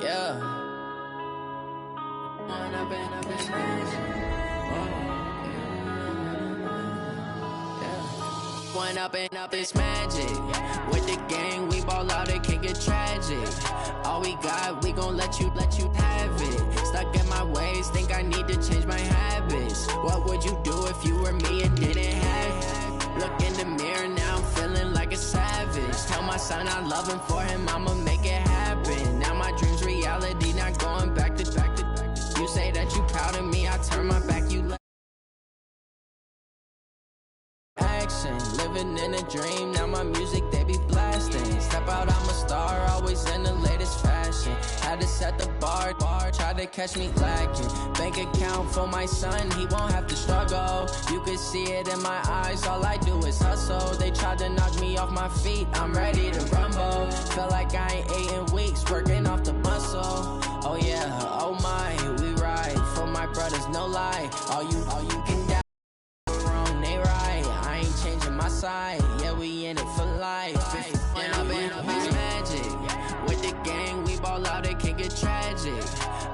Yeah. One up and up, it's magic. With the gang, we ball out, it can get tragic. All we got, we gon' let you have it. Stuck in my ways, think I need to change my habits. What would you do if you were me and didn't have it? Look in the mirror, now I'm feeling like a savage. Tell my son I love him, for him I'ma make it happen. Now my dream's reality, not going back to. You say that you proud of me, I turn my back, you let action. Living in a dream, now my music they be blasting. Step out, I'm a star, always in the latest fashion. Had to set the bar, try to catch me lacking. Bank account for my son, he won't have to struggle. You can see it in my eyes, all I do is hustle. They tried to knock me off my feet, I'm ready to rumble. Feel like I ain't ate in weeks, working off the muscle. Oh yeah, oh my, we ride for my brothers, no lie. All you can doubt, wrong, they right. I ain't changing my side, yeah, we in it for life. And I've been magic. With the gang, we ball out, it can get tragic.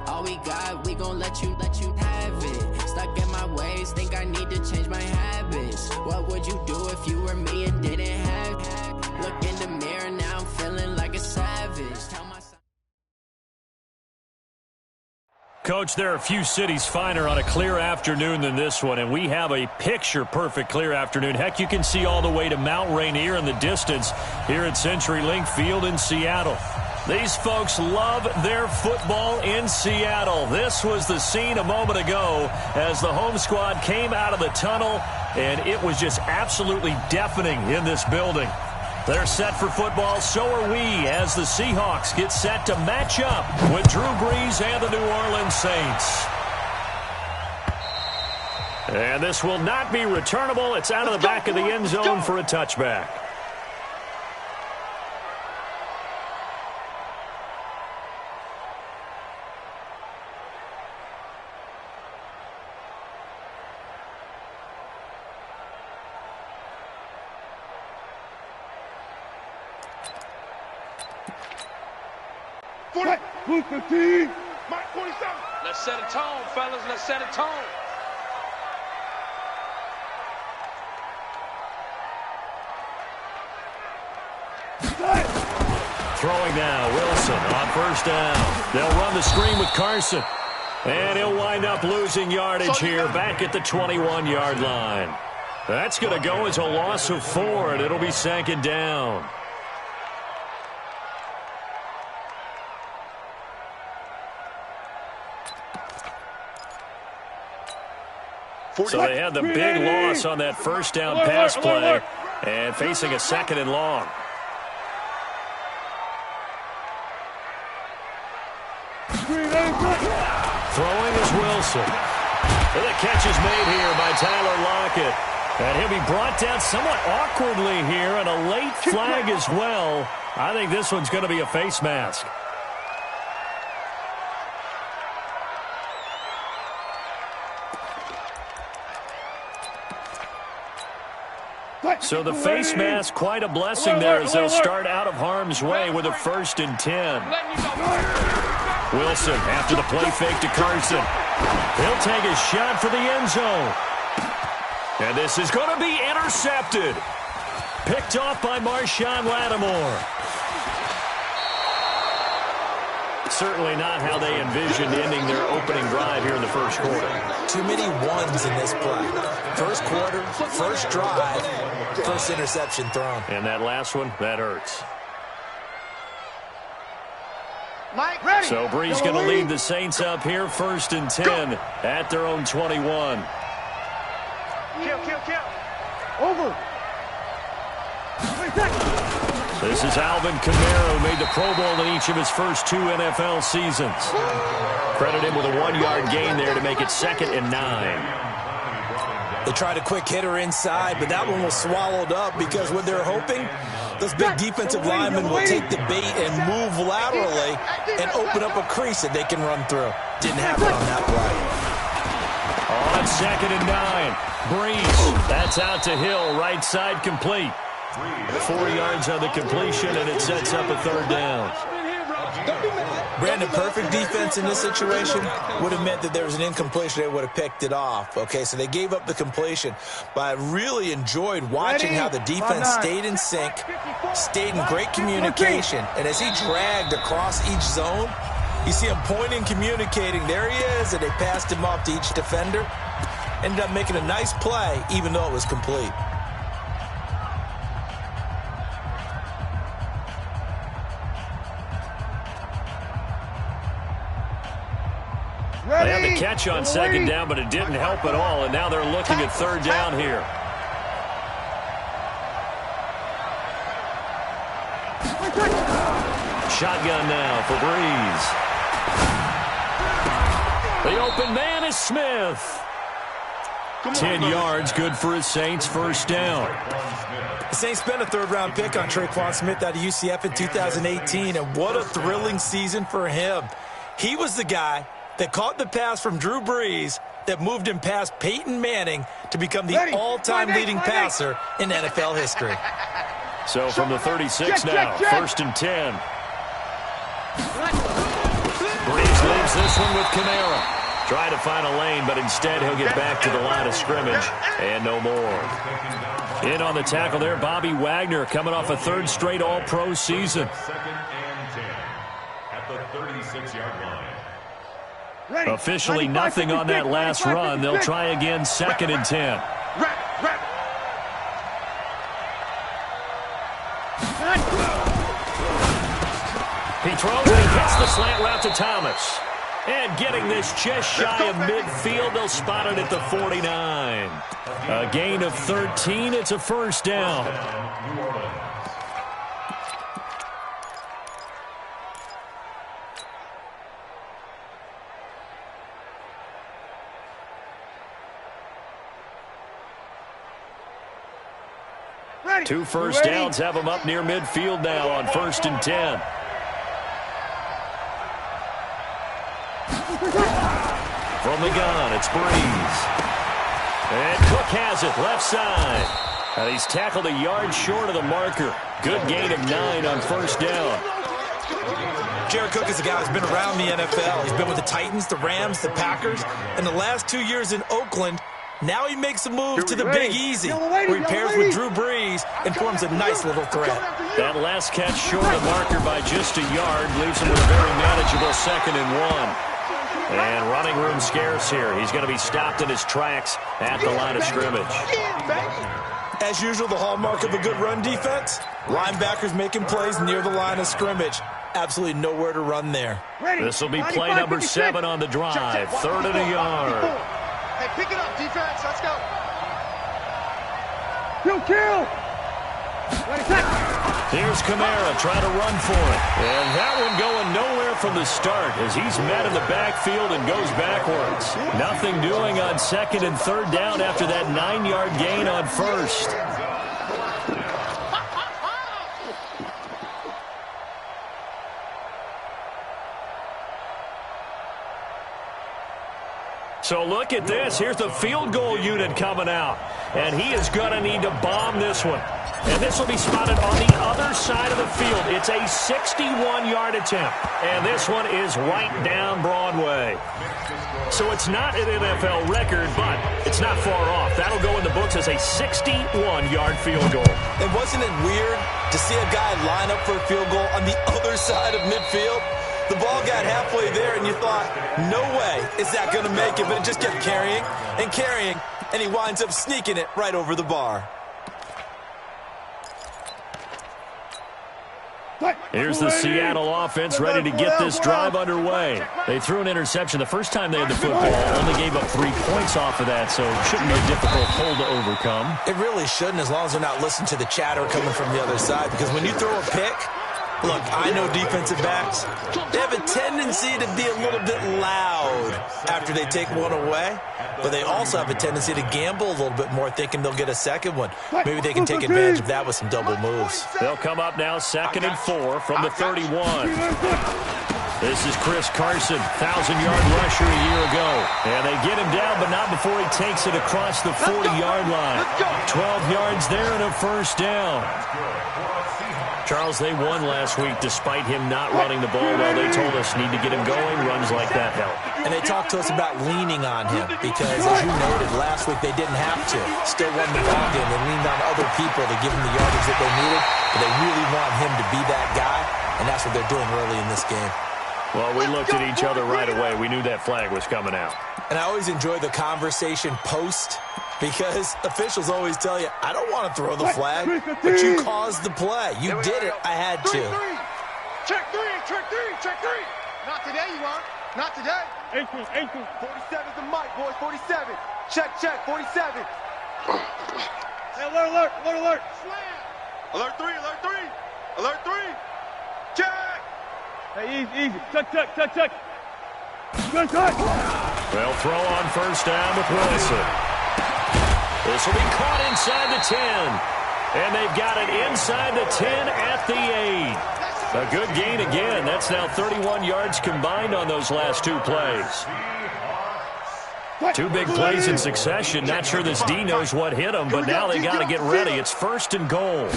All we got, we gon' let you have it. Stuck in my ways, think I need to change my habits. What would you do if you were me and didn't have it? Look in the mirror, now I'm feeling like a savage. Tell my Coach, there are a few cities finer on a clear afternoon than this one, and we have a picture-perfect clear afternoon. Heck, you can see all the way to Mount Rainier in the distance here at CenturyLink Field in Seattle. These folks love their football in Seattle. This was the scene a moment ago as the home squad came out of the tunnel, and it was just absolutely deafening in this building. They're set for football, so are we, as the Seahawks get set to match up with Drew Brees and the New Orleans Saints. And this will not be returnable. It's out of the back of the end zone for a touchback. Let's set a tone, fellas. Let's set a tone. Throwing now, Wilson on first down. They'll run the screen with Carson. And he'll wind up losing yardage here back at the 21-yard line. That's going to go as a loss of 4, and it'll be second down. So they had the big loss on that first down pass play and facing a second and long. Throwing is Wilson. And the catch is made here by Tyler Lockett. And he'll be brought down somewhat awkwardly here, and a late flag as well. I think this one's going to be a face mask. So the face mask, quite a blessing there as they'll start out of harm's way with a 1st and 10. Wilson after the play fake to Carson. He'll take a shot for the end zone. And this is going to be intercepted. Picked off by Marshawn Lattimore. Certainly not how they envisioned ending their opening drive here in the first quarter. Too many ones in this play. First quarter, first drive, first interception thrown. And that last one, that hurts. Mike, ready. So Brees going to lead the Saints up here, 1st and 10 at their own 21. Kill. Over. This is Alvin Kamara, who made the Pro Bowl in each of his first 2 NFL seasons. Credit him with a 1-yard gain there to make it 2nd and 9. They tried a quick hitter inside, but that one was swallowed up because what they're hoping, those big defensive linemen will take the bait and move laterally and open up a crease that they can run through. Didn't happen on that play. On 2nd and 9, Brees. That's out to Hill, right side complete. 4 yards on the completion, and it sets up a 3rd down. Brandon, perfect defense in this situation would have meant that there was an incompletion. They would have picked it off. Okay, so they gave up the completion. But I really enjoyed watching how the defense stayed in sync, stayed in great communication. And as he dragged across each zone, you see him pointing, communicating. There he is, and they passed him off to each defender. Ended up making a nice play, even though it was complete. They had the catch on second down, but it didn't help at all, and now they're looking at third down here. Shotgun now for Breeze. The open man is Smith. 10 yards, good for his Saints, first down. The Saints spent a third-round pick on Traquan Smith out of UCF in 2018, and what a thrilling season for him. He was the guy that caught the pass from Drew Brees that moved him past Peyton Manning to become the all-time leading passer in NFL history. So from the 36 now, first and 10. Brees leaves this one with Kamara. Try to find a lane, but instead he'll get back to the line of scrimmage and no more. In on the tackle there, Bobby Wagner coming off a third straight All-Pro season. Second and 10 at the 36-yard line. Officially nothing on that last run. They'll try again, second and 10. He throws and he hits the slant route to Thomas. And getting this just shy of midfield, they'll spot it at the 49. A gain of 13, it's a first down. Two first downs have them up near midfield now on first and 10. From the gun, it's Breeze. And Cook has it, left side. He's tackled a yard short of the marker. Good gain of 9 on first down. Jared Cook is a guy who's been around the NFL. He's been with the Titans, the Rams, the Packers, and the last 2 years in Oakland. Now he makes a move to the Big Easy, where he pairs with Drew Brees and forms a nice little threat. That last catch short of the marker by just a yard leaves him with a very manageable second and 1. And running room scarce here. He's going to be stopped in his tracks at the line of scrimmage. As usual, the hallmark of a good run defense, linebackers making plays near the line of scrimmage. Absolutely nowhere to run there. This will be play number 7 on the drive. Third and a yard. Hey, pick it up, defense. Let's go. Kill. Here's Kamara trying to run for it. And that one going nowhere from the start as he's met in the backfield and goes backwards. Nothing doing on second and third down after that 9-yard gain on first. So look at this. Here's the field goal unit coming out. And he is going to need to bomb this one. And this will be spotted on the other side of the field. It's a 61-yard attempt. And this one is right down Broadway. So it's not an NFL record, but it's not far off. That'll go in the books as a 61-yard field goal. And wasn't it weird to see a guy line up for a field goal on the other side of midfield? The ball got halfway there, and you thought, no way is that going to make it. But it just kept carrying, and he winds up sneaking it right over the bar. Here's the Seattle offense ready to get this drive underway. They threw an interception the first time they had the football. Only gave up 3 points off of that, so it shouldn't be a difficult hole to overcome. It really shouldn't, as long as they're not listening to the chatter coming from the other side. Because when you throw a pick, look, I know defensive backs, they have a tendency to be a little bit loud after they take one away. But they also have a tendency to gamble a little bit more, thinking they'll get a second one. Maybe they can take advantage of that with some double moves. They'll come up now, second and 4 from the 31. This is Chris Carson, 1,000-yard rusher a year ago. And they get him down, but not before he takes it across the 40-yard line. 12 yards there and a first down. Charles, they won last week despite him not running the ball well. They told us need to get him going. Runs like that help. And they talked to us about leaning on him because, as you noted, last week they didn't have to. Still won the ball game. They leaned on other people to give them the yardage that they needed. But they really want him to be that guy, and that's what they're doing early in this game. Well, we looked at each other right away. We knew that flag was coming out. And I always enjoy the conversation post because officials always tell you, I don't want to throw the flag, but you caused the play. You did it. I had to. Check three. Not today, you won't. Not today. 47 is the mic, boys. 47. Check, 47. Hey, alert. Slam. Alert three. Check. Hey, easy. Check. Good. They'll throw on first down with Wilson. This will be caught inside the 10. And they've got it inside the 10 at the 8. A good gain again. That's now 31 yards combined on those last two plays. Two big plays in succession. Not sure this D knows what hit him, but now they got to get ready. It's first and goal.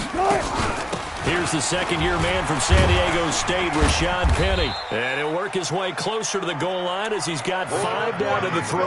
Here's the second-year man from San Diego State, Rashad Penny. And he'll work his way closer to the goal line as he's got 5 down to the 3.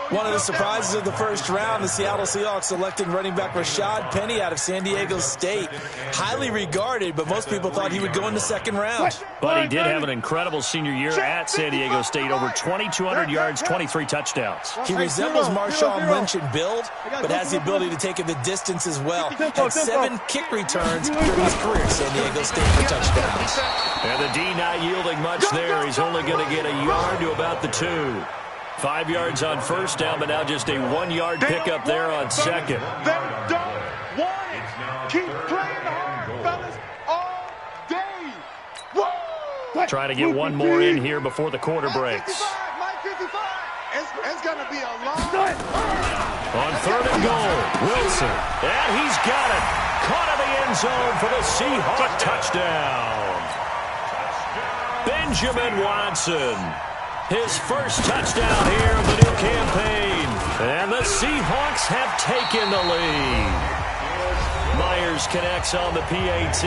One of the surprises of the first round, the Seattle Seahawks selecting running back Rashad Penny out of San Diego State. Highly regarded, but most people thought he would go in the second round. But he did have an incredible senior year at San Diego State. Over 2,200 yards, 23 touchdowns. He resembles Marshawn Lynch in build, but has the ability to take it the distance as well. Had 7 kick returns during his career at San Diego State for touchdowns. And the D not yielding much there. He's only going to get a yard to about the 2. 5 yards on first down, but now just a 1-yard pickup there on second. They don't want it. Keep playing hard, fellas, all day. Whoa! Trying to get one more in here before the quarter breaks. Mike 55. It's going to be a long. On third and goal, Wilson. And he's got it. Caught in the end zone for the Seahawks touchdown. Benjamin Watson. His first touchdown here of the new campaign. And the Seahawks have taken the lead. Myers connects on the PAT.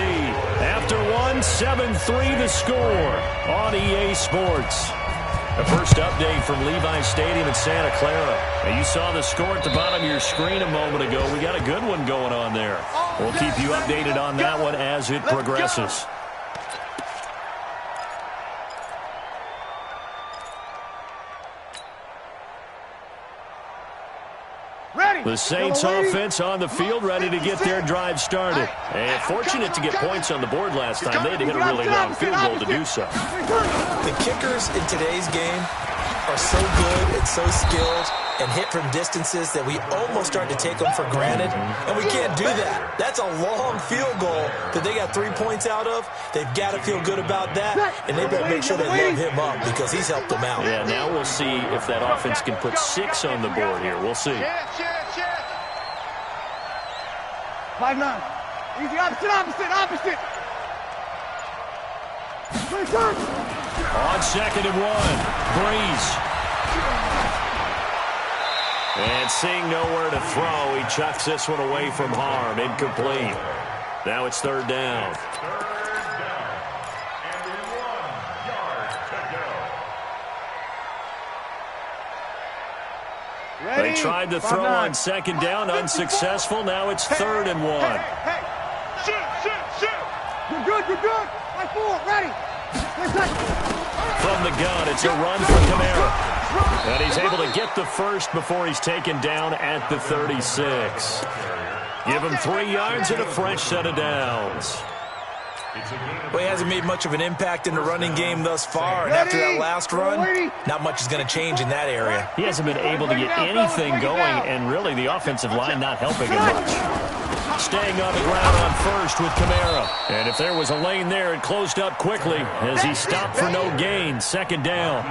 After one, 7-3 the score on EA Sports. The first update from Levi Stadium in Santa Clara. And you saw the score at the bottom of your screen a moment ago. We got a good one going on there. We'll keep you updated on that one as it progresses. The Saints offense on the field, ready to get their drive started. And fortunate to get points on the board last time. They had to hit a really long field goal to do so. The kickers in today's game are so good and so skilled and hit from distances that we almost start to take them for granted. And we can't do that. That's a long field goal that they got 3 points out of. They've got to feel good about that. And they better make sure they load him up because he's helped them out. Yeah, now we'll see if that offense can put 6 on the board here. We'll see. 5-9. Easy, opposite. On second and 1, Breeze. And seeing nowhere to throw, he chucks this one away from harm. Incomplete. Now it's third down. They tried to throw on second down, unsuccessful. Now it's third and 1. Hey. Shoot. You're good. 5-4, ready. From the gun, it's a run for Kamara. And he's able to get the first before he's taken down at the 36. Give him 3 yards and a fresh set of downs. Well, he hasn't made much of an impact in the running game thus far. And after that last run, not much is going to change in that area. He hasn't been able to get anything going, and really the offensive line not helping him much. Staying on the ground on first with Kamara. And if there was a lane there, it closed up quickly as he stopped for no gain. Second down.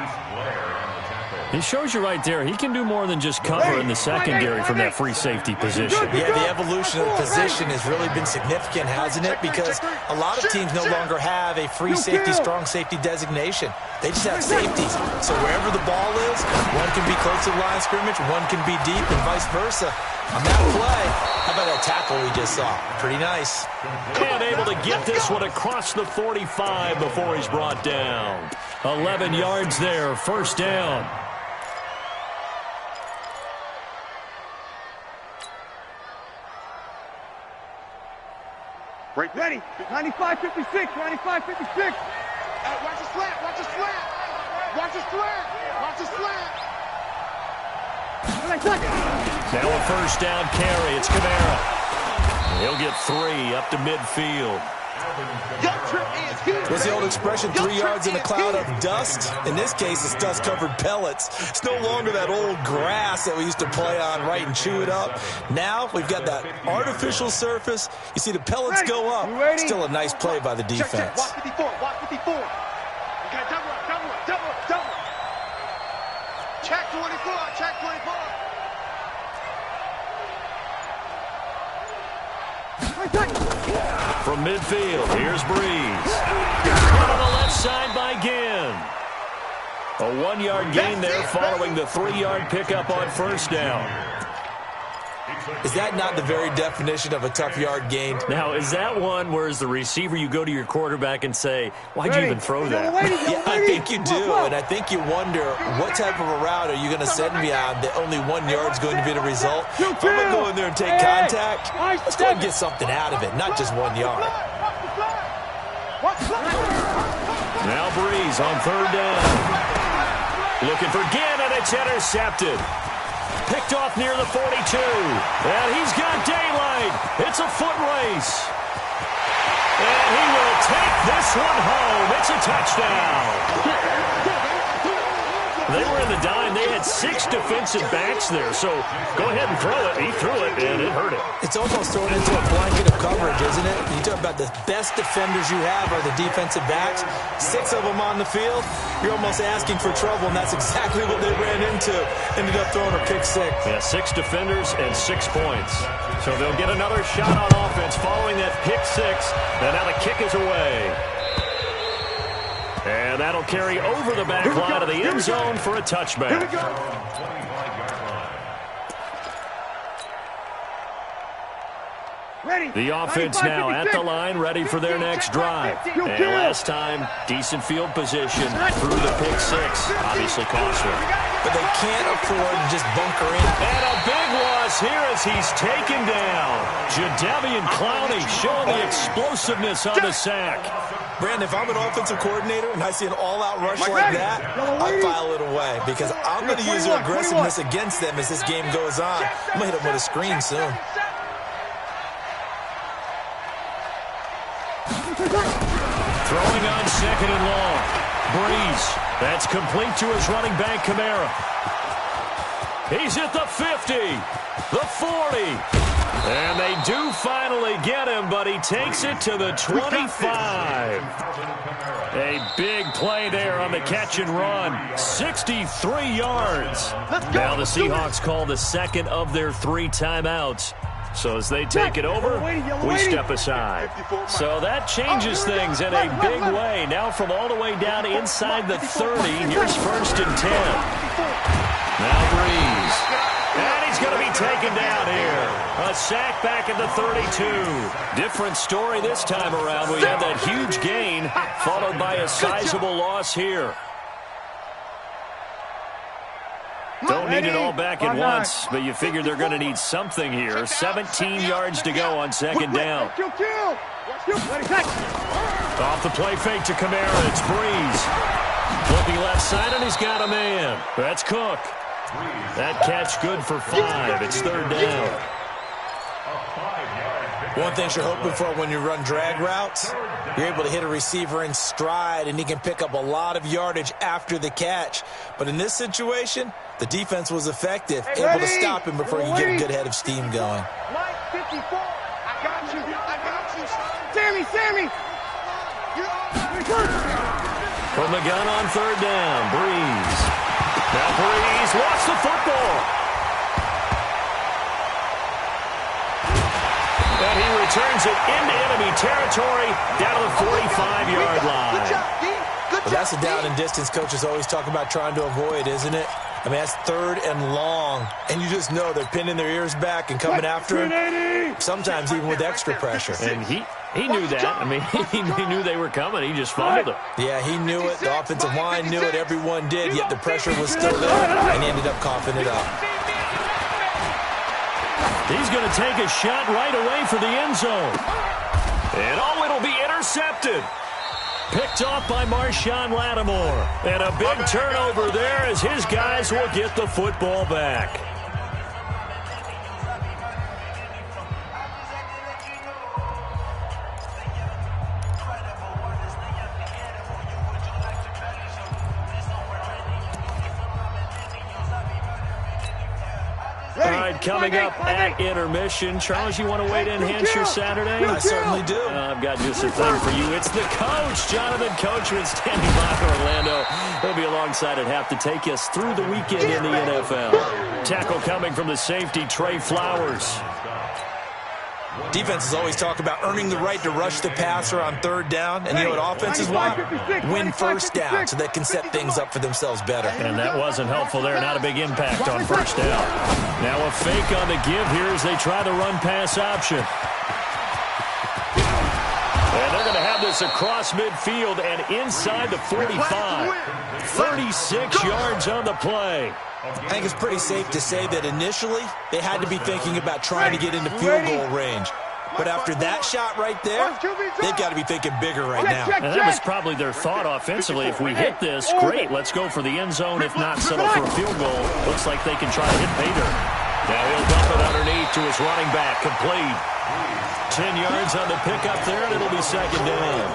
He shows you right there, he can do more than just cover in the secondary from that free safety position. Yeah, the evolution of the position has really been significant, hasn't it? Because a lot of teams no longer have a free safety, strong safety designation. They just have safeties. So wherever the ball is, one can be close to the line of scrimmage, one can be deep, and vice versa. On that play, how about that tackle we just saw? Pretty nice. And able to get this one across the 45 before he's brought down. 11 yards there, first down. Ready. 95-56. 95-56. Watch the slant. Watch the slant. Watch the slant. Watch the slant. Now a first down carry. It's Kamara. He'll get 3 up to midfield. What's the old expression, 3 yards in a cloud of dust? In this case, it's dust-covered pellets. It's no longer that old grass that we used to play on, right, and chew it up. Now we've got that artificial surface. You see the pellets go up. Still a nice play by the defense. Check. Watch 54. Watch 54. You got double up. Check 24. Check 24. From midfield, here's Breeze. Caught on the left side by Ginn. A 1-yard gain there following the 3-yard pickup on first down. Is that not the very definition of a tough yard gain? Now, is that one where as the receiver you go to your quarterback and say, why'd you even throw that? Yeah, I think you do, and I think you wonder what type of a route are you going to send me on that only 1 yard's going to be the result? If I'm going to go in there and take contact, let's go and get something out of it, not just 1 yard. Now Breeze on third down. Looking for Ginn, and it's intercepted. Picked off near the 42. And he's got daylight. It's a foot race. And he will take this one home. It's a touchdown. They were in the dime. They had 6 defensive backs there. So go ahead and throw it. He threw it, and it hurt it. It's almost thrown into a blanket of coverage, isn't it? You talk about the best defenders you have are the defensive backs. 6 of them on the field. You're almost asking for trouble, and that's exactly what they ran into. Ended up throwing a pick 6. Yeah, 6 defenders and 6 points. So they'll get another shot on offense following that pick 6. And now the kick is away. And that'll carry over the back line of the end zone for a touchback. The offense now at the line, ready for their next drive. And last time, decent field position through the pick 6. Obviously costly. But they can't afford to just bunker in. And a big loss here as he's taken down. Jadeveon Clowney showing the explosiveness on the sack. Brandon, if I'm an offensive coordinator and I see an all-out rush like that, I file it away because I'm going to use their aggressiveness against them as this game goes on. I'm going to hit them with a screen soon. Throwing on second and long. Breeze. That's complete to his running back, Kamara. He's at the 50, the 40. And they do finally get him, but he takes it to the 25. A big play there on the catch and run. 63 yards. Now the Seahawks call the second of their 3 timeouts. So as they take it over, we step aside. So that changes things in a big way. Now from all the way down inside the 30, here's first and 10. Now Breeze. And he's going to be taken down here. A sack back at the 32. Different story this time around. We have that huge gain followed by a sizable loss here. Don't need it all back at once, but you figure they're going to need something here. 17 yards to go on second down. Off the play fake to Kamara. It's Breeze. Looking left side, and he's got a man. That's Cook. That catch good for 5. It's third down. One thing you're hoping for when you run drag routes, you're able to hit a receiver in stride, and he can pick up a lot of yardage after the catch. But in this situation, the defense was effective, able to stop him before you get a good head of steam going. Mike 54, I got you. Sammy. From the gun on third down, Breeze. Now Breeze lost the football. And he returns it into enemy territory down to the 45-yard line. Well, that's a down and distance coaches always talk about trying to avoid, isn't it? I mean, that's 3rd and long, and you just know they're pinning their ears back and coming after him, sometimes even with extra pressure. And he knew that. I mean, he knew they were coming. He just fumbled it. Yeah, he knew it. The offensive line knew it. Everyone did, yet the pressure was still there, and he ended up coughing it up. He's going to take a shot right away for the end zone. And it'll be intercepted. Picked off by Marshawn Lattimore. And a big turnover there as his guys will get the football back. All right, coming up at intermission. Charles, you want to weigh in enhance your Saturday? I certainly do. I've got just a thing for you. It's the coach, Jonathan Coachman, standing by for Orlando. He'll be alongside at half to take us through the weekend in the NFL. Tackle coming from the safety, Trey Flowers. Defenses always talk about earning the right to rush the passer on 3rd down. And you know what offenses want? Win 1st down so they can set things up for themselves better. And that wasn't helpful there. Not a big impact on 1st down. Now a fake on the give here as they try the run-pass option. And they're going to have this across midfield and inside the 45. 36 yards on the play. I think it's pretty safe to say that initially they had to be thinking about trying to get into field goal range. But after that shot right there, they've got to be thinking bigger right now. And that was probably their thought offensively. If we hit this, great. Let's go for the end zone. If not, settle for a field goal. Looks like they can try to hit Bader. Now he'll dump it underneath to his running back. Complete. 10 yards on the pickup there, and it'll be 2nd down.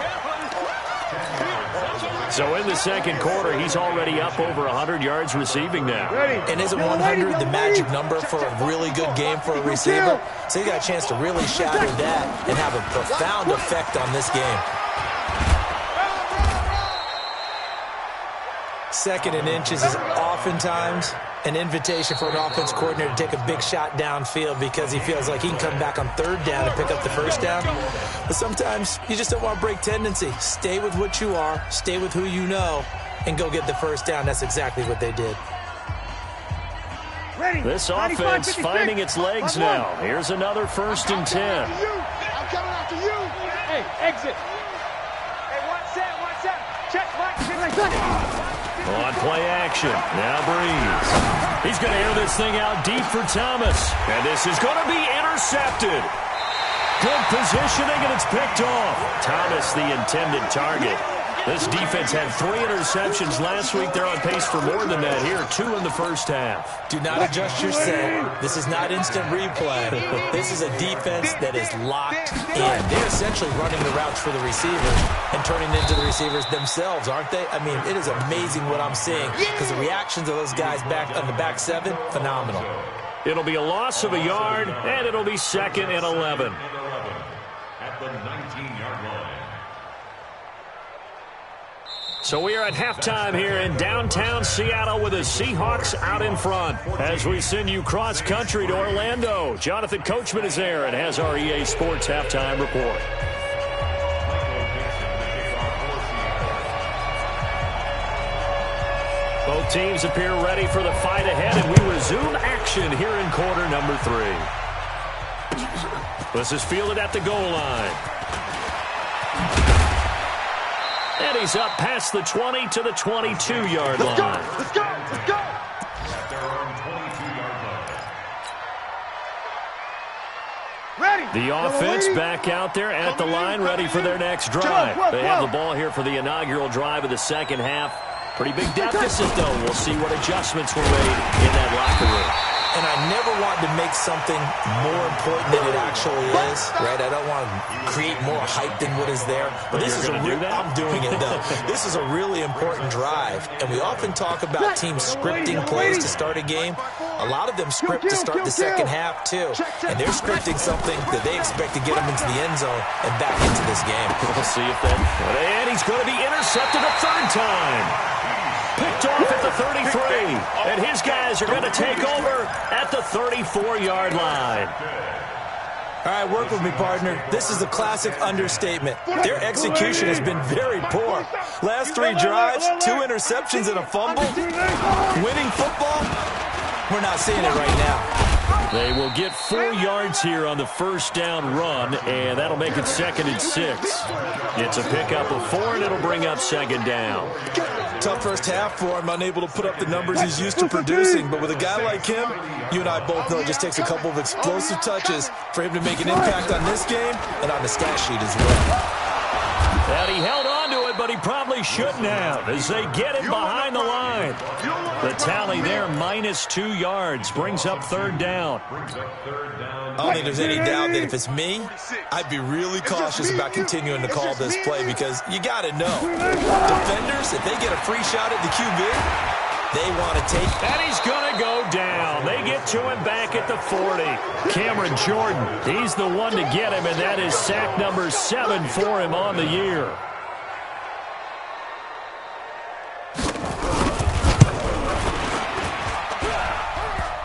So in the 2nd quarter, he's already up over 100 yards receiving now. And isn't 100 the magic number for a really good game for a receiver? So he got a chance to really shatter that and have a profound effect on this game. 2nd and inches is oftentimes an invitation for an offense coordinator to take a big shot downfield because he feels like he can come back on 3rd down and pick up the 1st down. But sometimes you just don't want to break tendency. Stay with what you are, stay with who you know, and go get the 1st down. That's exactly what they did. This offense finding its legs now. Here's another 1st and 10. I'm coming after you. Hey, exit. Hey, one set. Check, On play action. Now Breeze. He's going to air this thing out deep for Thomas. And this is going to be intercepted. Good positioning, and it's picked off. Thomas, the intended target. This defense had 3 interceptions last week. They're on pace for more than that here. 2 in the 1st half. Do not adjust your set. This is not instant replay. This is a defense that is locked in. They're essentially running the routes for the receivers and turning into the receivers themselves, aren't they? I mean, it is amazing what I'm seeing because the reactions of those guys back on the back 7, phenomenal. It'll be a loss of a yard, and it'll be 2nd and 11. At the 19-yard line. So we are at halftime here in downtown Seattle with the Seahawks out in front. As we send you cross-country to Orlando, Jonathan Coachman is there and has our EA Sports halftime report. Both teams appear ready for the fight ahead, and we resume action here in quarter number 3. This is fielded at the goal line. And he's up past the 20 to the 22-yard line. Let's go. At their own 22-yard line. Ready. The offense back out there at the line, ready for their next drive. They have the ball here for the inaugural drive of the 2nd half. Pretty big deficit, though. We'll see what adjustments were made in that locker room. And I never want to make something more important than it actually is, right? I don't want to create more hype than what is there. But this is I'm doing it, though. This is a really important drive. And we often talk about teams scripting plays to start a game. A lot of them script to start the 2nd half, too. And they're scripting something that they expect to get them into the end zone and back into this game. We'll see if that... And he's going to be intercepted a 3rd time. Picked off at the 33. And his guys are going to take over at the 34-yard line. All right, work with me, partner. This is a classic understatement. Their execution has been very poor. Last 3 drives, 2 interceptions and a fumble. Winning football, we're not seeing it right now. They will get 4 yards here on the first down run, and that'll make it 2nd and 6. It's a pickup of 4, and it'll bring up 2nd down. Tough first half for him, unable to put up the numbers he's used to producing. But with a guy like him, you and I both know it just takes a couple of explosive touches for him to make an impact on this game and on the stat sheet as well. And he held on to it, but he probably shouldn't have as they get it behind the line. The tally there, -2 yards, brings up 3rd down. I don't think there's any doubt that if it's me, I'd be really cautious about continuing to call this play because you got to know. Defenders, if they get a free shot at the QB, they want to take it. And he's going to go down. They get to him back at the 40. Cameron Jordan, he's the one to get him, and that is sack number 7 for him on the year.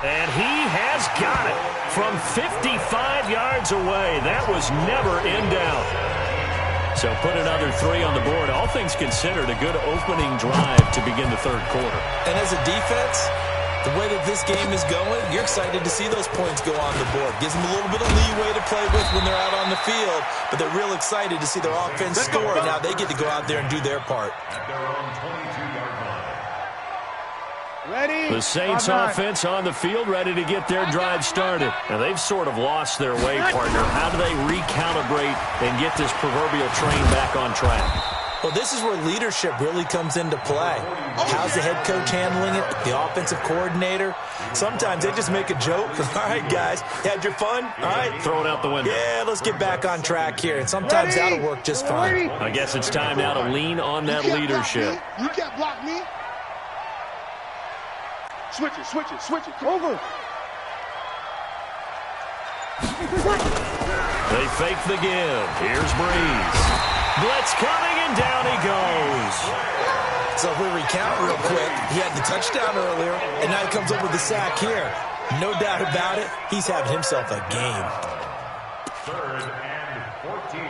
And he has got it from 55 yards away. That was never in doubt. So put another 3 on the board. All things considered, a good opening drive to begin the 3rd quarter. And as a defense, the way that this game is going, you're excited to see those points go on the board. Gives them a little bit of leeway to play with when they're out on the field, but they're real excited to see their offense score. Now they get to go out there and do their part. At their own 22-yard line. Ready? The Saints offense on the field, ready to get their drive started. And they've sort of lost their way, partner. How do they recalibrate and get this proverbial train back on track? Well, this is where leadership really comes into play. How's the head coach handling it? The offensive coordinator? Sometimes they just make a joke. All right, guys, had your fun? All right. Throw it out the window. Yeah, let's get back on track here. And sometimes that'll work just fine. I guess it's time now to lean on that leadership. You can't block me. Switch it, switch it, switch it. Over. They fake the give. Here's Breeze. Blitz coming, and down he goes. So if we recount real quick, he had the touchdown earlier, and now he comes up with the sack here. No doubt about it, he's having himself a game. 3rd and 14.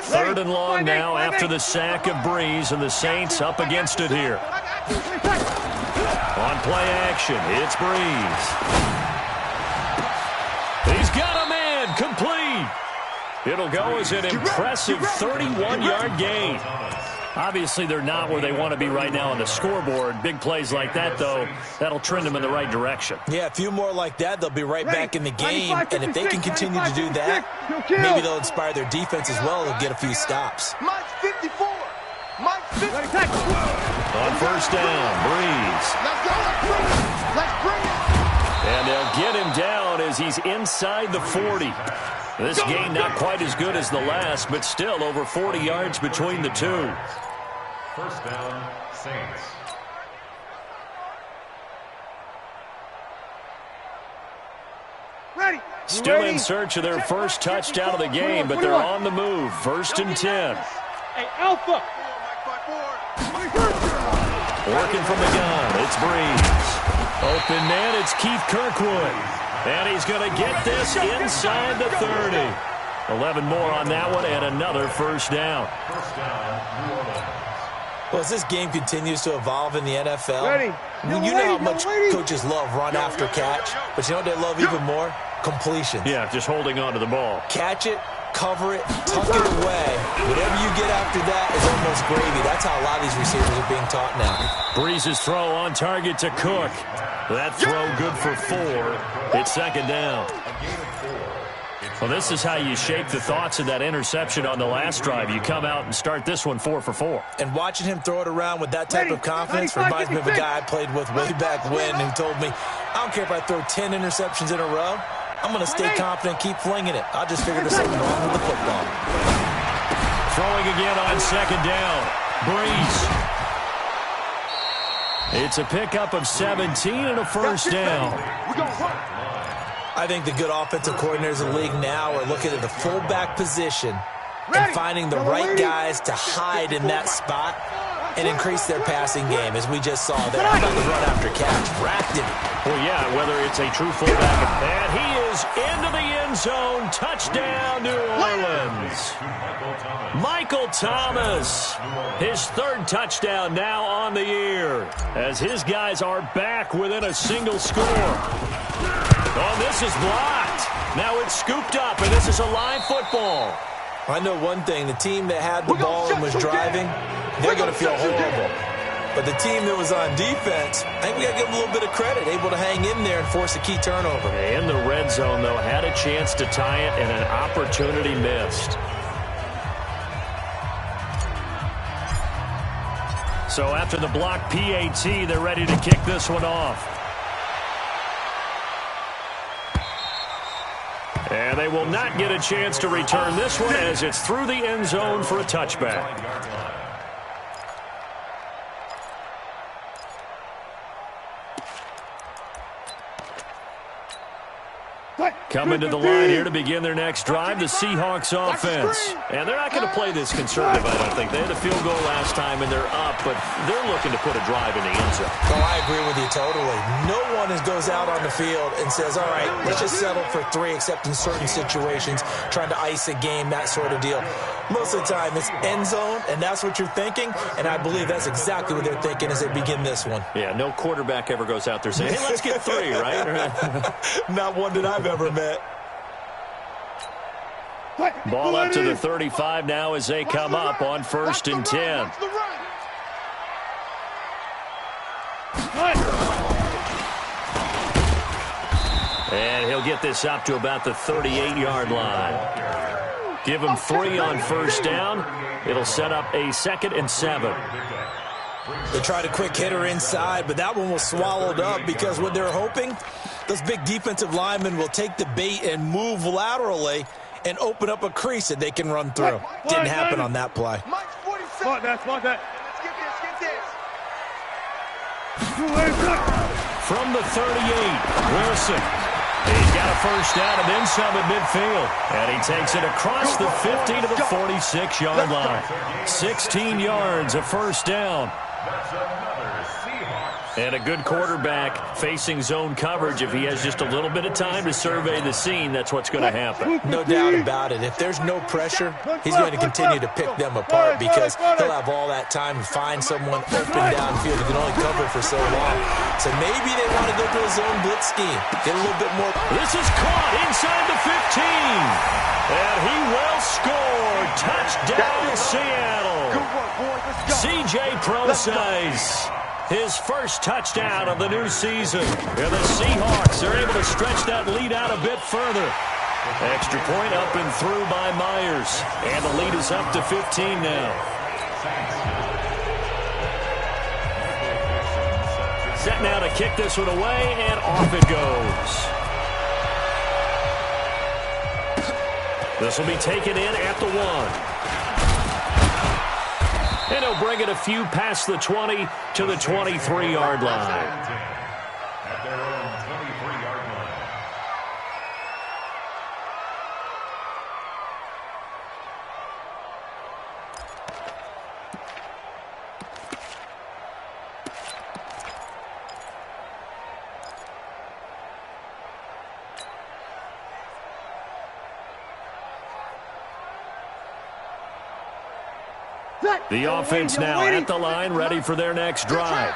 3rd and long now after the sack of Breeze, and the Saints up against it here. On play action, it's Breeze. He's got a man, complete. It'll go as an impressive 31-yard gain. Obviously, they're not where they want to be right now on the scoreboard. Big plays like that, though, that'll trend them in the right direction. Yeah, a few more like that, they'll be right back in the game. And if they can continue to do that, maybe they'll inspire their defense as well and get a few stops. Mike 54. Mike 54. On first down, Breeze. Let's go. Let's bring it. And they'll get him down as he's inside the 40. This game not quite as good as the last, but still over 40 yards between the two. First down, Saints. Ready. Still in search of their first touchdown of the game, but they're on the move. 1st and 10. Hey, Alpha. Working from the gun, it's Breeze. Open man, it's Keith Kirkwood. And he's going to get this inside the 30. 11 more on that one, and another first down. First down, New Orleans. Well, as this game continues to evolve in the NFL, you know how much coaches love run after catch, but you know what they love even more? Completions. Yeah, just holding on to the ball. Catch it, cover it, tuck it away. Whatever you get after that is almost gravy. That's how a lot of these receivers are being taught now. Breeze's throw on target to Cook. That throw good for 4. It's 2nd down. Well, this is how you shape the thoughts of that interception on the last drive. You come out and start this one 4 for 4. And watching him throw it around with that type of confidence reminds me of a guy I played with way back when who told me, I don't care if I throw 10 interceptions in a row. I'm going to stay confident, keep flinging it. I just figured there's something wrong with the football. Throwing again on 2nd down. Breeze. It's a pickup of 17 and a first down. I think the good offensive coordinators in the league now are looking at the fullback position and finding the right guys to hide in that spot and increase their passing game, as we just saw there. How about the run after catch? Racked it. Well, yeah, whether it's a true fullback. And he is into the end zone. Touchdown, New Orleans. Michael Thomas, his third touchdown now on the year, as his guys are back within a single score. Oh, this is blocked. Now it's scooped up, and this is a live football. I know one thing. The team that had the ball and was driving, they're going to feel horrible. But the team that was on defense, I think we got to give them a little bit of credit, able to hang in there and force a key turnover. In the red zone, though, had a chance to tie it, and an opportunity missed. So after the block PAT, they're ready to kick this one off. And they will not get a chance to return this one, as it's through the end zone for a touchback. Coming to the line here to begin their next drive, the Seahawks offense. And they're not going to play this conservative, I don't think. They had a field goal last time, and they're up, but they're looking to put a drive in the end zone. Oh, I agree with you totally. No one goes out on the field and says, all right, let's just settle for 3, except in certain situations, trying to ice a game, that sort of deal. Most of the time, it's end zone, and that's what you're thinking, and I believe that's exactly what they're thinking as they begin this one. Yeah, no quarterback ever goes out there saying, hey, let's get 3, right? Not one that I've ever met. Ball up to the 35 now as they come up on 1st and 10. And he'll get this up to about the 38-yard line. Give him 3 on 1st down. It'll set up a 2nd and 7. They tried a quick hitter inside, but that one was swallowed up because what they're hoping, those big defensive linemen will take the bait and move laterally and open up a crease that they can run through. Didn't happen on that play. Smart that. Let's get this. From the 38, Wilson. He's got a 1st down and then some at midfield. And he takes it across the 50 to the 46-yard line. 16 yards, a 1st down. And a good quarterback facing zone coverage. If he has just a little bit of time to survey the scene, that's what's going to happen. No doubt about it. If there's no pressure, he's going to continue to pick them apart because he'll have all that time to find someone open downfield who can only cover for so long. So maybe they want to go to a zone blitz scheme. Get a little bit more. This is caught inside the 15. And he will score. Touchdown, Seattle. C.J. Prosise. His first touchdown of the new season. And the Seahawks are able to stretch that lead out a bit further. Extra point up and through by Myers. And the lead is up to 15 now. Set now to kick this one away, and off it goes. This will be taken in at the 1. And he'll bring it a few past the 20 to the 23-yard line. At their own 23-yard line. The offense now at the line, ready for their next drive.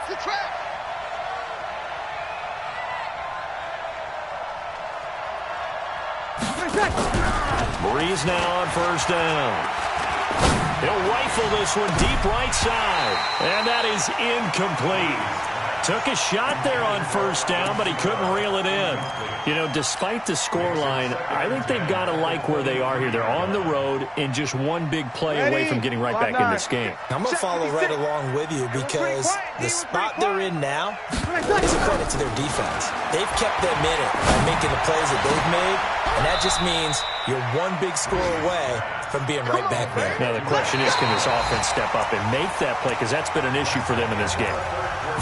Breeze now on 1st down. He'll rifle this one deep right side. And that is incomplete. Took a shot there on 1st down, but he couldn't reel it in. You know, despite the scoreline, I think they've got to like where they are here. They're on the road and just one big play away from getting right back in this game. I'm going to follow right along with you because the spot they're in now is a credit to their defense. They've kept them in it by making the plays that they've made, and that just means you're one big score away from being right back there. Now the question is, can this offense step up and make that play? Because that's been an issue for them in this game.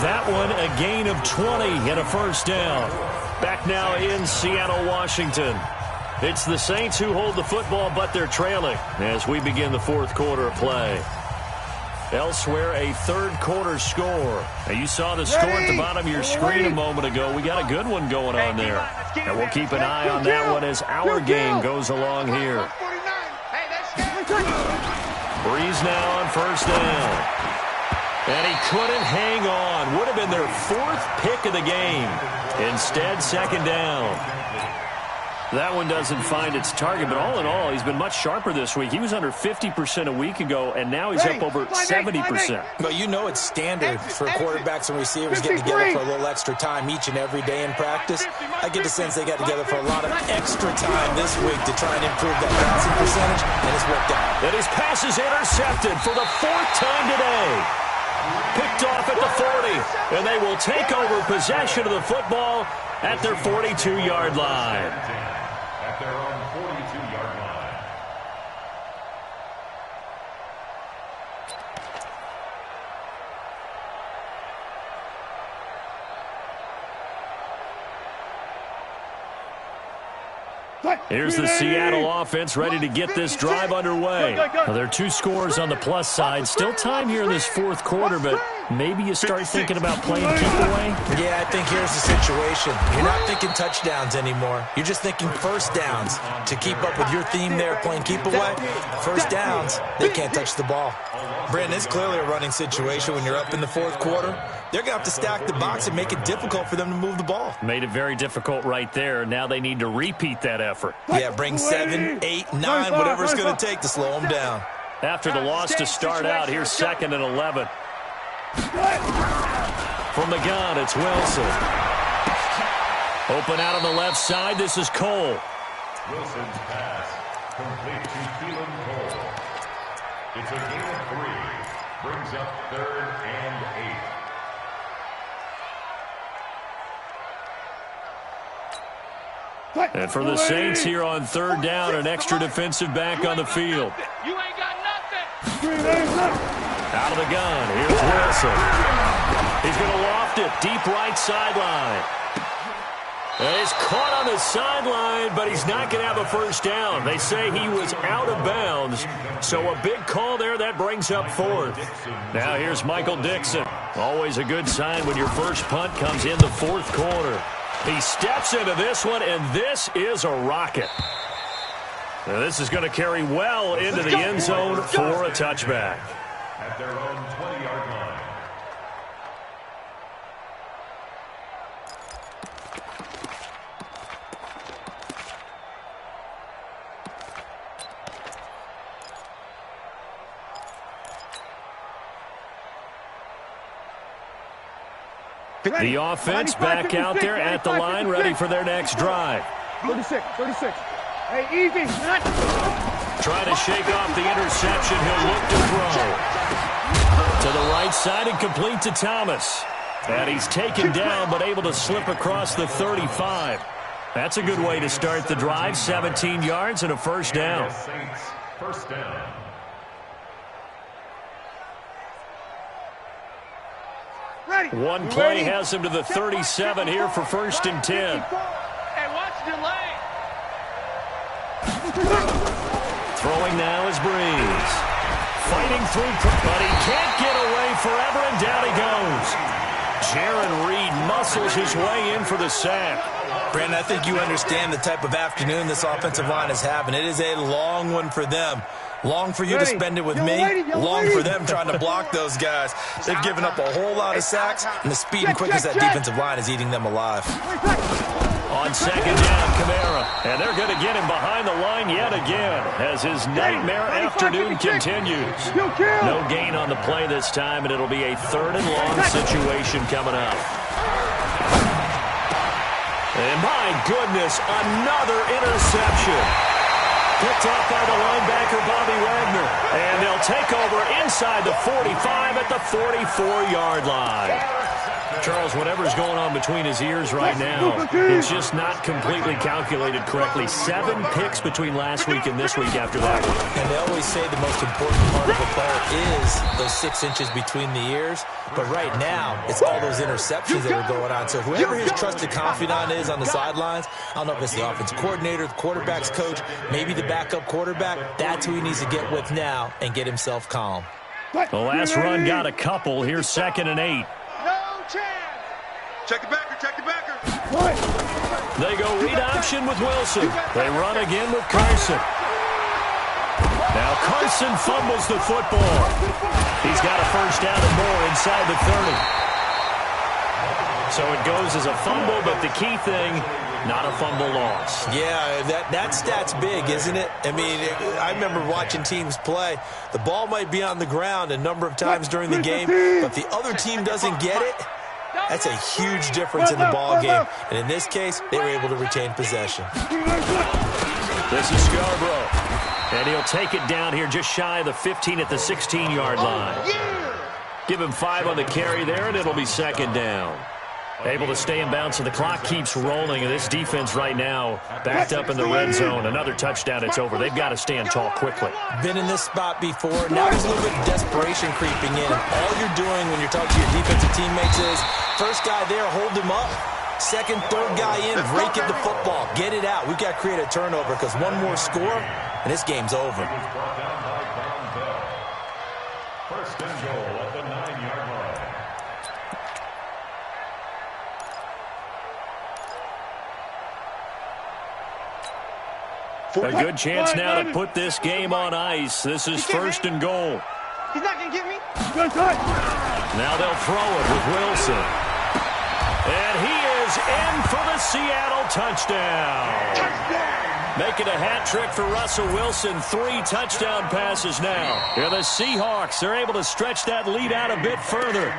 That one, a gain of 20 and a 1st down. Back now in Seattle, Washington. It's the Saints who hold the football, but they're trailing as we begin the fourth quarter of play. Elsewhere, a third-quarter score. Now, you saw the score at the bottom of your screen a moment ago. We got a good one going on there. And we'll keep an eye on that one as our game goes along here. Breeze now on first down. And he couldn't hang on. Would have been their fourth pick of the game. Instead, second down. That one doesn't find its target, but all in all, he's been much sharper this week. He was under 50% a week ago, and now he's up over 70%. Well, you know it's standard for quarterbacks and receivers getting together for a little extra time each and every day in practice. I get the sense they got together for a lot of extra time this week to try and improve that passing percentage, and it's worked out. And his pass is intercepted for the fourth time today. Picked off at the 40, and they will take over possession of the football at their 42-yard line. At their own 42-yard line. Here's the Seattle offense ready to get this drive underway. Now, there are two scores on the plus side. Still time here in this fourth quarter, but maybe you start thinking about playing keep away? Yeah, I think here's the situation. You're not thinking touchdowns anymore. You're just thinking first downs. To keep up with your theme there, playing keep away, first downs, they can't touch the ball. Brandon, it's clearly a running situation when you're up in the fourth quarter. They're going to have to stack the box and make it difficult for them to move the ball. Made it very difficult right there. Now they need to repeat that effort. Yeah, bring 7, 8, 9, whatever it's going to take to slow them down. After the loss to start out, here's 2nd and 11. From the gun, it's Wilson. Open out on the left side, this is Cole. Wilson's pass complete to Keelan Cole. It's a gain of 3. Brings up 3rd and 8. And for the Saints here on 3rd down, an extra defensive back on the field. You ain't got nothing. Out of the gun, here's Wilson. He's going to loft it, deep right sideline. And he's caught on the sideline, but he's not going to have a first down. They say he was out of bounds, so a big call there. That brings up 4th. Now here's Michael Dixon. Always a good sign when your first punt comes in the fourth quarter. He steps into this one, and this is a rocket. Now this is going to carry well into the end zone for a touchback. At their own 20-yard line. The offense back out there at the line, ready for their next drive. 36. Hey, easy. Trying to shake off the interception. He'll look to throw. To the right side and complete to Thomas. And he's taken down, but able to slip across the 35. That's a good way to start the drive. 17 yards and a first down. First down. One play has him to the 37 here for 1st and 10. Hey, watch the lane. Throwing now is Breeze. Fighting through, but he can't get away forever, and down he goes. Jaron Reed muscles his way in for the sack. Brandon, I think you understand the type of afternoon this offensive line is having. It is a long one for them. Long for you to spend it with me. Long for them trying to block those guys. They've given up a whole lot of sacks, and the speed and quickness of that defensive line is eating them alive. On 2nd down, Kamara. And they're going to get him behind the line yet again as his nightmare afternoon continues. No gain on the play this time, and it'll be a 3rd and long situation coming up. And my goodness, another interception. Picked off by the linebacker, Bobby Wagner. And they'll take over inside the 45 at the 44-yard line. Charles, whatever's going on between his ears right now, it's just not completely calculated correctly. 7 picks between last week and this week after that one. And they always say the most important part of a player is those 6 inches between the ears. But right now, it's all those interceptions that are going on. So whoever his trusted confidant is on the sidelines, I don't know if it's the offense coordinator, the quarterback's coach, maybe the backup quarterback, that's who he needs to get with now and get himself calm. The last run got a couple. Here's 2nd and 8. Check the backer, check the backer. They go read option with Wilson. They run again with Carson. Now Carson fumbles the football. He's got a first down and more inside the 30. So it goes as a fumble, but the key thing, not a fumble loss. Yeah, that stat's big, isn't it? I mean, I remember watching teams play. The ball might be on the ground a number of times during the game, but the other team doesn't get it. That's a huge difference in the ball game. And in this case, they were able to retain possession. This is Scarborough. And he'll take it down here just shy of the 15 at the 16-yard line. Give him 5 on the carry there, and it'll be 2nd down. Able to stay in bounds, and the clock keeps rolling. And this defense right now backed up in the red zone. Another touchdown, it's over. They've got to stand tall quickly. Been in this spot before. Now there's a little bit of desperation creeping in. And all you're doing when you're talking to your defensive teammates is, first guy there, hold him up. Second, third guy in, break it the football. Get it out. We've got to create a turnover because one more score, and this game's over. First and goal at the 9-yard line. A good chance now to put this game on ice. This is 1st and goal. He's not going to get me. Now they'll throw it with Wilson. And he is in for the Seattle touchdown. Making a hat trick for Russell Wilson. 3 touchdown passes now. And the Seahawks are able to stretch that lead out a bit further.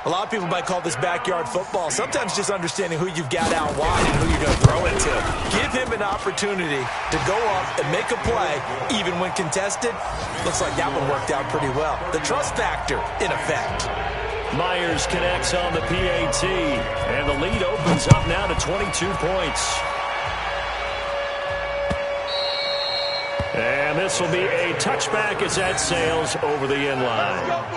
A lot of people might call this backyard football. Sometimes just understanding who you've got out wide and who you're going to throw it to. Give him an opportunity to go up and make a play, even when contested. Looks like that one worked out pretty well. The trust factor, in effect. Myers connects on the PAT, and the lead opens up now to 22 points. And this will be a touchback as that sails over the end line.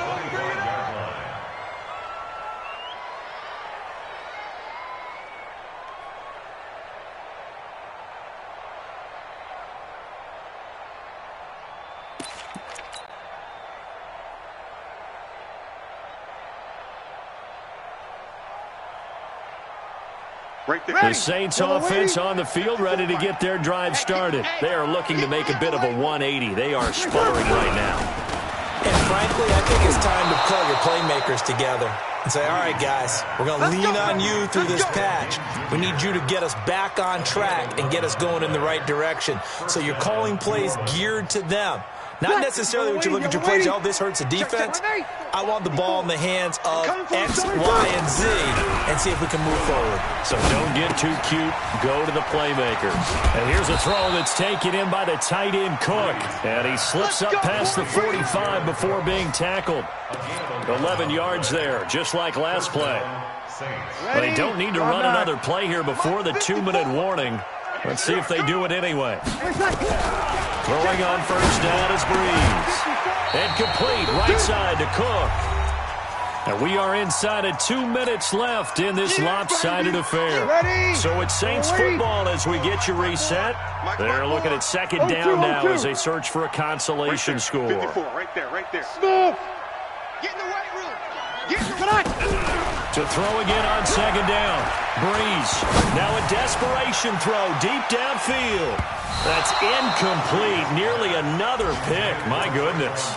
The Saints offense on the field, ready to get their drive started. They are looking to make a bit of a 180. They are sputtering right now. And frankly, I think it's time to pull your playmakers together and say, all right, guys, we're going to lean on you through this patch. We need you to get us back on track and get us going in the right direction. So you're calling plays geared to them. Not necessarily what you look at your plays, oh, this hurts the defense. I want the ball in the hands of X, Y, and Z and see if we can move forward. So don't get too cute. Go to the playmakers. And here's a throw that's taken in by the tight end Cook. And he slips up past the 45 before being tackled. 11 yards there, just like last play. But they don't need to run another play here before the 2-minute warning. Let's see if they do it anyway. Throwing on first down is Breeze. And complete right side to Cook. And we are inside of 2 minutes left in this lopsided affair. So it's Saints football as we get you reset. They're looking at 2nd down now as they search for a consolation score. 54, right there, right there. Smooth. Get in the weight room. Get in the To throw again on 2nd down. Breeze. Now a desperation throw deep downfield. That's incomplete. Nearly another pick. My goodness.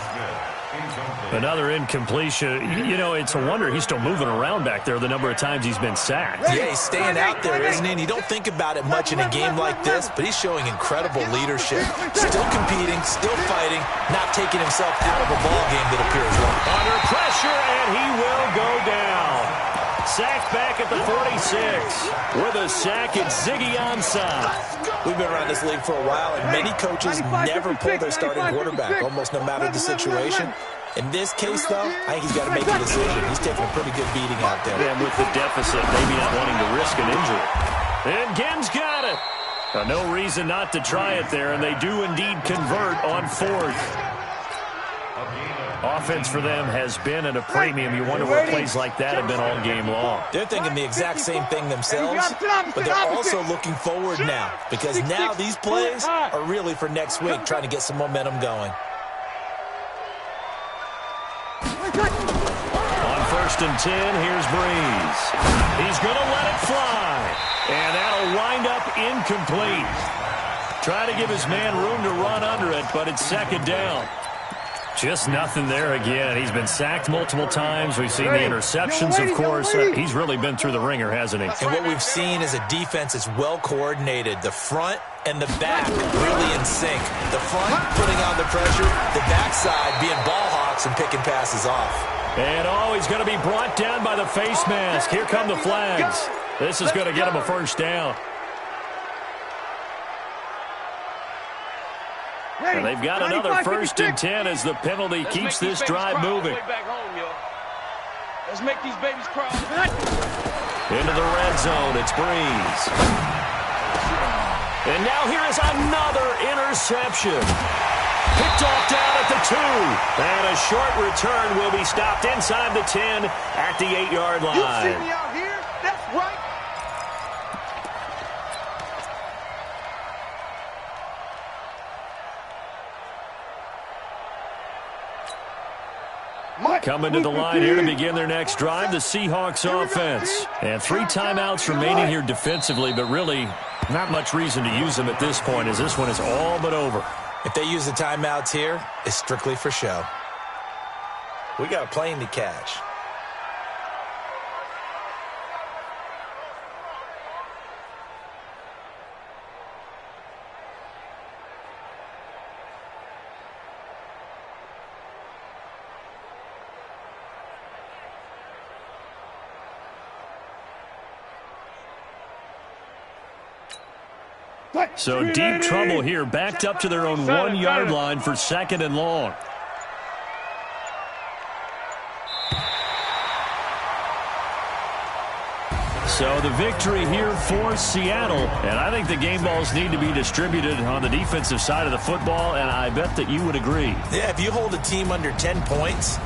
Another incompletion. You know, it's a wonder he's still moving around back there the number of times he's been sacked. Yeah, he's staying out there, isn't he? And you don't think about it much in a game like this, but he's showing incredible leadership. Still competing, still fighting, not taking himself out of a ball game that appears wrong. Under pressure, and he will go down. Sacked back at the 46. With a sack, it's Ziggy Ansah. We've been around this league for a while, and many coaches never pull their starting quarterback, almost no matter the situation. In this case, though, I think he's got to make a decision. He's taking a pretty good beating out there. And with the deficit, maybe not wanting to risk an injury. And Gibbs got it. No reason not to try it there, and they do indeed convert on 4th. Offense for them has been at a premium. You wonder what plays like that have been all game long. They're thinking the exact same thing themselves, but they're also looking forward now, because now these plays are really for next week, trying to get some momentum going. On 1st and 10, here's Breeze. He's going to let it fly, and that'll wind up incomplete. Try to give his man room to run under it, but it's 2nd down. Just nothing there again. He's been sacked multiple times. We've seen the interceptions, of course. He's really been through the ringer, hasn't he? And what we've seen is a defense that's well coordinated. The front and the back really in sync. The front putting on the pressure, the backside being ball hawks and picking passes off. And he's going to be brought down by the face mask. Here come the flags. This is going to get him a 1st down. And they've got another 1st and 10 as the penalty keeps this drive moving. Let's make these babies cry. Into the red zone, it's Breeze. And now here is another interception. Picked off down at the 2. And a short return will be stopped inside the 10 at the 8-yard line. You see me out here? That's right. Coming to the line here to begin their next drive, the Seahawks offense. And 3 timeouts remaining here defensively, but really not much reason to use them at this point, as this one is all but over. If they use the timeouts here, it's strictly for show. We got a plane to catch. So deep trouble here, backed up to their own 1-yard line for 2nd and long. So the victory here for Seattle. And I think the game balls need to be distributed on the defensive side of the football, and I bet that you would agree. Yeah, if you hold a team under 10 points,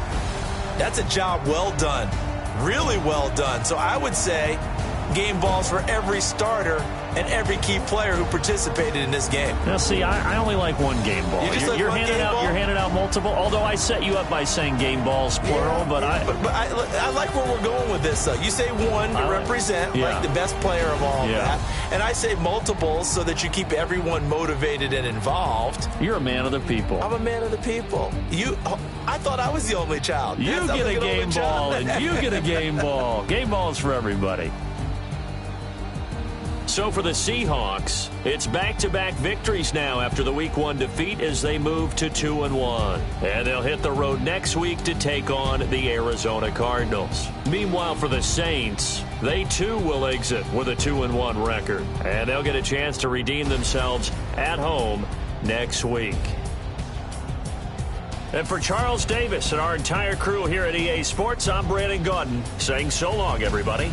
that's a job well done. Really well done. So I would say game balls for every starter and every key player who participated in this game. Now, see, I only like one game ball. You're handing out multiple, although I set you up by saying game balls, plural, but I like where we're going with this, though. You say one to represent, like the best player of all that, and I say multiples so that you keep everyone motivated and involved. You're a man of the people. I'm a man of the people. I thought I was the only child. You get a game ball, and you get a game ball. Game balls for everybody. So for the Seahawks, it's back-to-back victories now after the Week 1 defeat as they move to 2-1. And they'll hit the road next week to take on the Arizona Cardinals. Meanwhile, for the Saints, they too will exit with a 2-1 record. And they'll get a chance to redeem themselves at home next week. And for Charles Davis and our entire crew here at EA Sports, I'm Brandon Gaudin saying so long, everybody.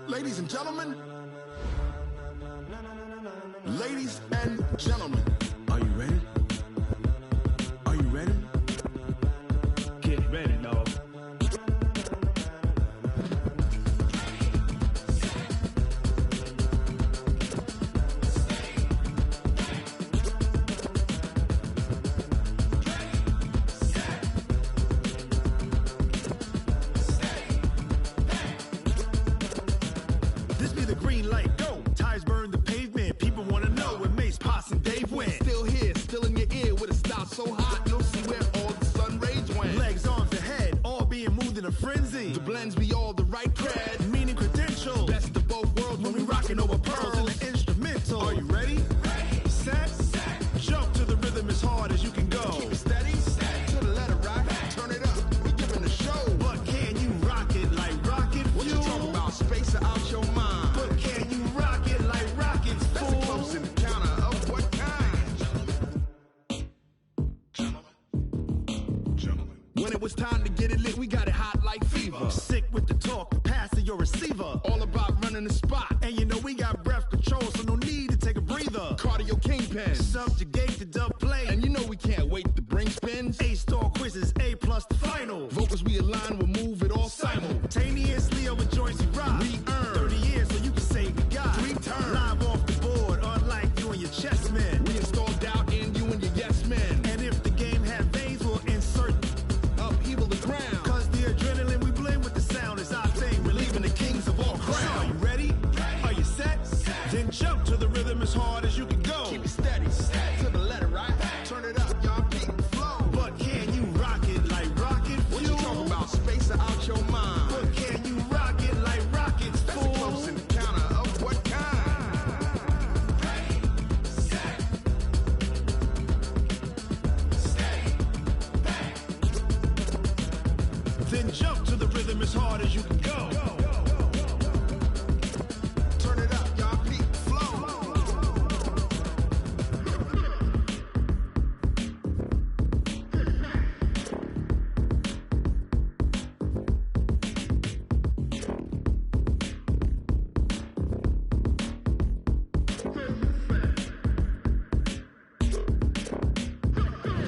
Ladies and gentlemen, ladies and gentlemen, are you ready? Are you ready? Get ready, dog. When it was time to get it lit, we got it hot like fever. Sick with the talk, pass to your receiver. All about running the spot. And you know we got breath control, so no need to take a breather. Cardio kingpin, subjugate the dub play. And you know we can't wait to bring spins. A-star quizzes, A+ the final. Vocals we align, we'll move it all simultaneously over joints we rock. We earn 30 years so you can say we got 3 turns. Live off the board, unlike you and your chess men. We install doubt in you and your yes men. And if the game had veins, we'll insert upheaval the ground. Cause the adrenaline we blend with the sound is our thing. Relieving the kings of all crowns. So are you ready? Are you set? Then jump to the rhythm as hard as you can go. Keep it steady, to the letter, right? Turn it up, y'all, keep the flow. But can you rock it like rocket fuel? What you talking about? Space out your mind. But can you rock it like rockets, fool? That's a close encounter of what kind? Ready, set, stay, back. Then jump to the rhythm as hard as you can go. Turn it up, y'all, keep the flow.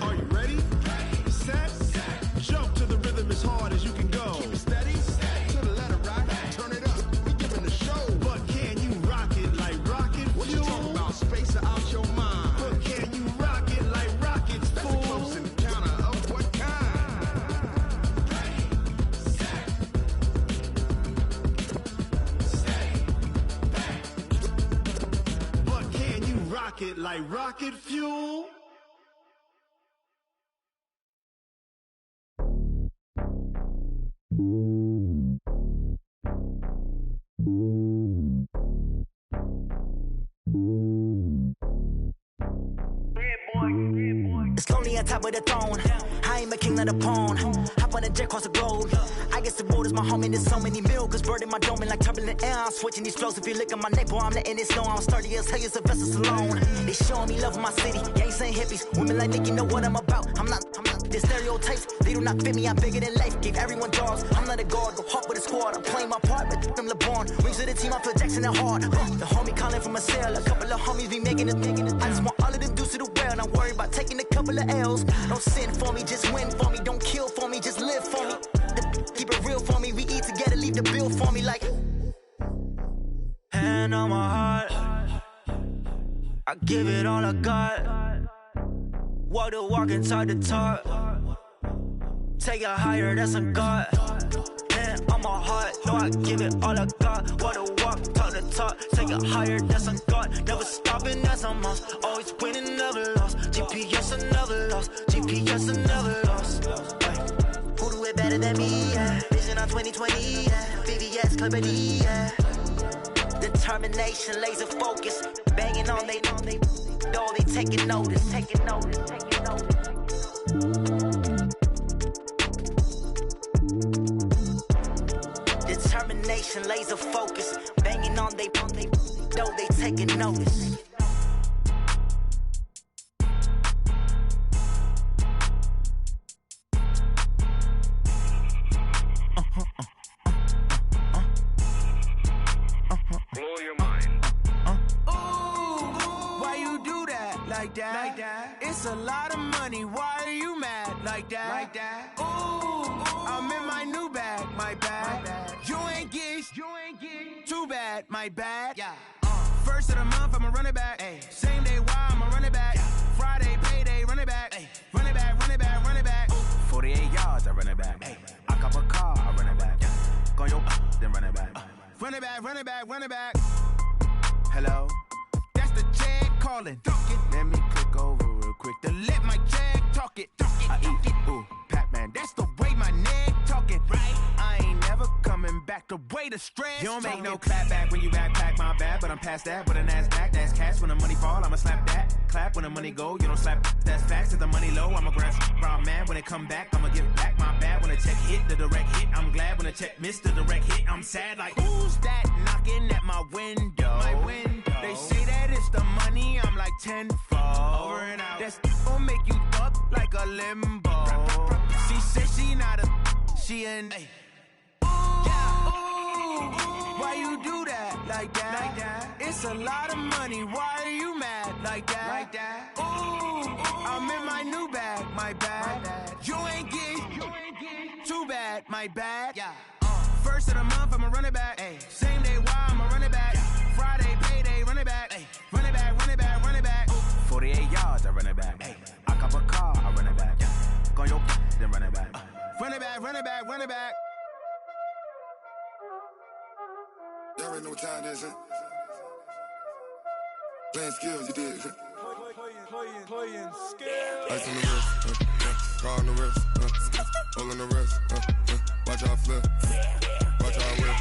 Are you ready? Set, jump to the rhythm as hard as you can go. Keep it steady, to the letter, right? Turn it up, we giving the show. But can you rock it like rocket fuel? What you talking about? Space out your mind. But can you rock it like rockets, fool? That's a close encounter of what kind? Ready, set, stay, back. But can you rock it like rocket fuel? It's lonely on top of the throne. I ain't a king, not a pawn. Hop on a jet across the globe. I guess the road is my home and there's so many milkers burning my dome like turbulent air. I'm switching these flows. If you look at my neck, boy, I'm letting it snow. I'm sturdy as hell, Sylvester Stallone. They showing me love in my city. Gangs ain't hippies. Women like Nick, you know what I'm about. I'm not the stereotypes. They do not fit me. I'm bigger than life. Gave everyone dogs. I'm not a guard. Go hard with a squad. I'm playing my part, but them LeBron. Rings to the team. I feel Jackson at heart. The homie calling from a cell. A couple of homies be making it. I just want all of them dudes to the well. Not worry about taking a couple of L's. Don't sin for me, just win for me. Don't kill for me, just live for me. Keep it real for me. We eat together, leave the bill for me like. Hand on my heart, I give it all I got. Walk the walk and talk the talk. Take it higher, that's a God. Hand on my heart, no, I give it all I got. Walk the walk, talk the talk. Take it higher, that's a God. Never stopping, that's a must. Always winning, never lost. GPS, I never lost. GPS, I never lost. Who do it better than me? Yeah. Vision on 2020. Yeah. VVS, Clippity. Yeah. Determination, laser focus. Banging on they, though they taking notice. Taking notice. Determination, laser focus. Banging on they, though they taking notice. Blow your mind. Why you do that? Like that? It's a lot of money. Why are you mad? Like that? Ooh, I'm in my new bag. My bad. You ain't getting too bad. My bad. Yeah. First of the month, I'ma run it back. Ay. Same day, why I'ma run it back. Yeah. Friday, payday, run it back. Ay. Run it back. 48 yards, I run it back. Ay. I cop a car, I run it back. Yeah. Go your then run it back. Run it back. Hello? That's the check calling. Let me click over real quick to let my check talk it. I eat, ooh, Pac-Man. That's the way my neck talking. Right? I ain't never coming back. The way the stress. You don't make no clap back when you backpack, my bad. But I'm past that. With an ass back, that's cash. When the money fall, I'ma slap that. Clap when the money go, you don't slap. That's facts. If the money low, I'ma grab raw man. When it come back, I'ma give back my bad. When the check hit, the direct hit. I'm glad when the check missed the direct hit. I'm sad like, who's that knocking at my window? My window. They say that it's the money, I'm like tenfold. Over and out. That's gon' make you up like a limbo. She said she not a, she an. Why you do that like that? It's a lot of money. Why are you mad like that? Ooh, I'm in my new bag, my bad. You ain't get too bad, my bad. Yeah. First of the month, I'ma run it back. Ay. Same day, why I'ma run it back. Friday, payday, run it back. Ay. Run it back, run it back, run it back. 48 yards, I run it back. Ay. I cop a car, I run it back. Yeah. Go your then run it back. Run it back, run it back, run it back. Y'all already know what time it is, huh? Playing skills, you did. Playing skills. Ice on the wrist, car on the wrist, hole in the wrist, watch how I flip, watch how I whip,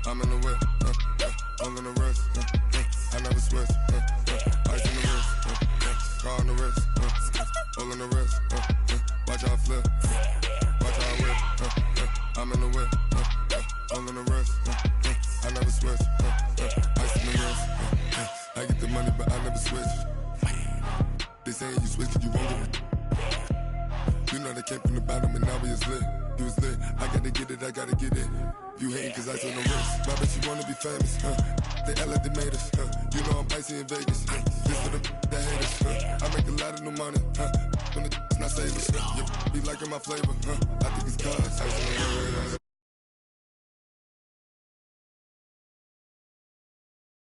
I'm in the whip, hole in the wrist, I never switch, ice on the wrist, car on the wrist, hole in the wrist, watch how I flip, watch how I whip, I'm in the whip, hole in the wrist, I never switch, ice on the wrist, I get the money but I never switch. They saying you switch cause you won't get it. You know they came from the bottom and now we is lit. You was lit, I gotta get it, I gotta get it. You hating cause ice on the wrist. I bet you wanna be famous, They act like they made us, You know I'm icy in Vegas, This for the that hate us, I make a lot of new money, When the not saving, Be liking my flavor, I think it's cause ice on the wrist.